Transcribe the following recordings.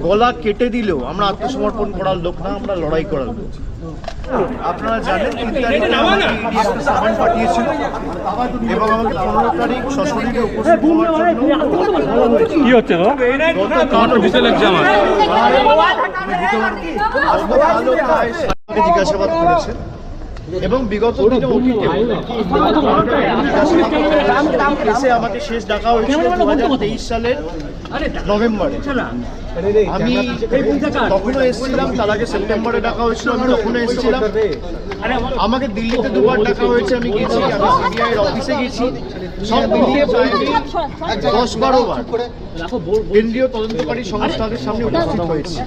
গলা কেটে দিলেও আমরা আত্মসমর্পণ করার লোক না, আমরা লড়াই করার লোক। আপনারা জানেন 3 তারিখে আমাকে ইডি একটা সামান পাঠিয়েছিল এবং আমাকে 15 তারিখ সশরীরে উপস্থিত হওয়ার জন্য কি হচ্ছে তো জিজ্ঞাসাবাদ করেছে এবং বিগত দিনে কেসে আমাকে শেষ ডাকা হয়েছিল 2023 সালের নভেম্বরে। আমি তখনও এসেছিলাম, তার আগে সেপ্টেম্বরে ডাকা হয়েছিল, আমি তখনও এসেছিলাম। আমাকে দিল্লিতে দুবার ডাকা হয়েছে, আমি গেছি, আমি সিবিআইয়ের অফিসে গেছি, সব মিলিয়ে প্রায় 10-12 বার কেন্দ্রীয় তদন্তকারী সংস্থাদের সামনে উপস্থিত হয়েছে।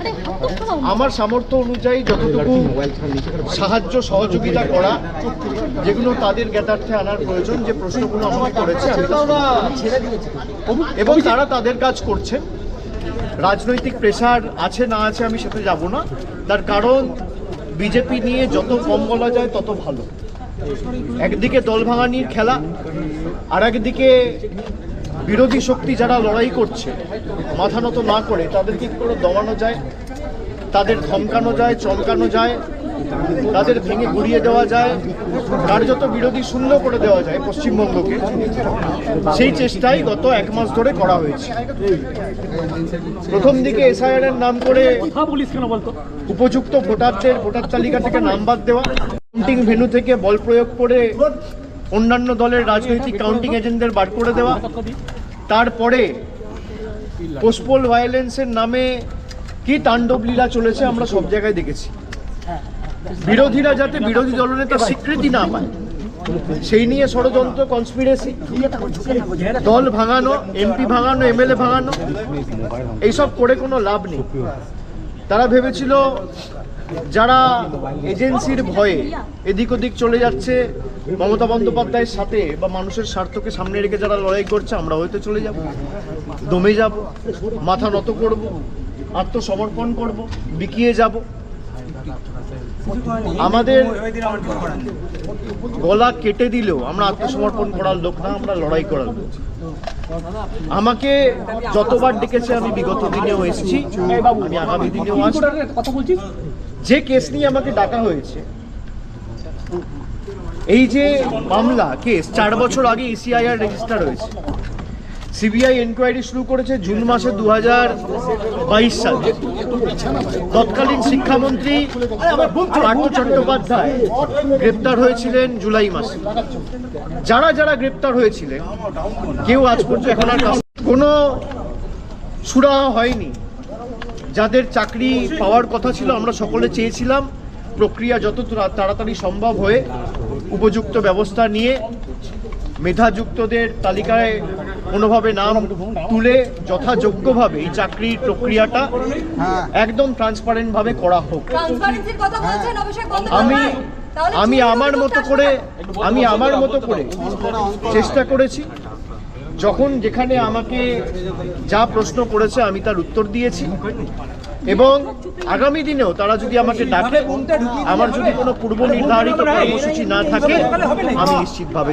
আমার সামর্থ্য অনুযায়ী যতটুকু সাহায্য সহযোগিতা করা, যেগুলো তাদের জ্ঞাতার্থে আনার প্রয়োজন, যে প্রশ্নগুলো আমাকে করেছে আমি এবং তারা তাদের কাজ করছেন। রাজনৈতিক প্রেসার আছে না আছে আমি সেটা যাব না, তার কারণ বিজেপি নিয়ে যত কম বলা যায় তত ভালো। একদিকে দল ভাঙানির খেলা, আর একদিকে বিরোধী শক্তি যারা লড়াই করছে মাথা নত না করে তাদেরকে কি করে দমানো যায়, তাদের ধমকানো যায়, চমকানো যায়, তাদের ভেঙে গুড়িয়ে দেওয়া যায়, কার্যত বিরোধী শূন্য করে দেওয়া যায় পশ্চিমবঙ্গকে, সেই চেষ্টাই গত 1 মাস ধরে করা হয়েছে। প্রথম দিকে এসআইআর এর নাম করে উপযুক্ত ভোটারদের ভোটার তালিকা থেকে নাম বাদ দেওয়া, কাউন্টিং ভেন্যু থেকে বল প্রয়োগ করে অন্যান্য দলের রাজনৈতিক কাউন্টিং এজেন্টদের বার করে দেওয়া, তারপরে পোস্টপোল ভায়োলেন্সের নামে কি তাণ্ডব লীলা চলেছে আমরা সব জায়গায় দেখেছি। বিরোধীরা যাতে বিরোধী দলনেতার স্বীকৃতি না পায় সেই নিয়ে ষড়যন্ত্র, কনস্পিরেসি, দল ভাঙানো, এমপি ভাঙানো, এমএলএ ভাঙানো, এইসব করে কোনো লাভ নেই। তারা ভেবেছিল যারা এজেন্সির ভয়ে এদিক ওদিক চলে যাচ্ছে মমতা বন্দ্যোপাধ্যায়ের সাথে বা মানুষের স্বার্থকে সামনে রেখে যারা লড়াই করছে, আমরা হয়তো চলে যাব, দমে যাব, মাথা নত করব, আত্মসমর্পণ করব, বিকিয়ে যাব। আমাদের গলা কেটে দিলেও আমরা আত্মসমর্পণ করার লোক না, আমরা লড়াই করার লোক। আমাকে যতবার ডেকেছে আমি বিগত দিনেও এসেছি, আমি আগামী দিনেও আসব। যে কেস নিয়ে আমাকে ডাকা হয়েছে, এই যে মামলা কেস 4 বছর আগে ইসিআইআর রেজিস্টার হয়েছে, সিবিআই এনকোয়ারি শুরু করেছে জুন মাসে 2022 সালে। তৎকালীন শিক্ষামন্ত্রী পার্থ চট্টোপাধ্যায় গ্রেপ্তার হয়েছিলেন জুলাই মাসে। যারা যারা গ্রেপ্তার হয়েছিলেন কেউ আজ পর্যন্ত এখন আর কোনো সুরাহা হয়নি। যাদের চাকরি পাওয়ার কথা ছিল, আমরা সকলে চেয়েছিলাম প্রক্রিয়া যত তাড়াতাড়ি সম্ভব হয়ে উপযুক্ত ব্যবস্থা নিয়ে মেধাযুক্তদের তালিকায় কোনোভাবে নাম তুলে যথাযোগ্যভাবে এই চাকরির প্রক্রিয়াটা একদম ট্রান্সপারেন্ট ভাবে করা হোক। আমি আমার মতো করে চেষ্টা করেছি। যখন যেখানে আমাকে যা প্রশ্ন করেছে আমি তার উত্তর দিয়েছি এবং আগামী দিনেও তারা যদি আমাকে ডাকে, আমার যদি কোনো পূর্ব নির্ধারিত কর্মসূচি না থাকে, আমি নিশ্চিতভাবে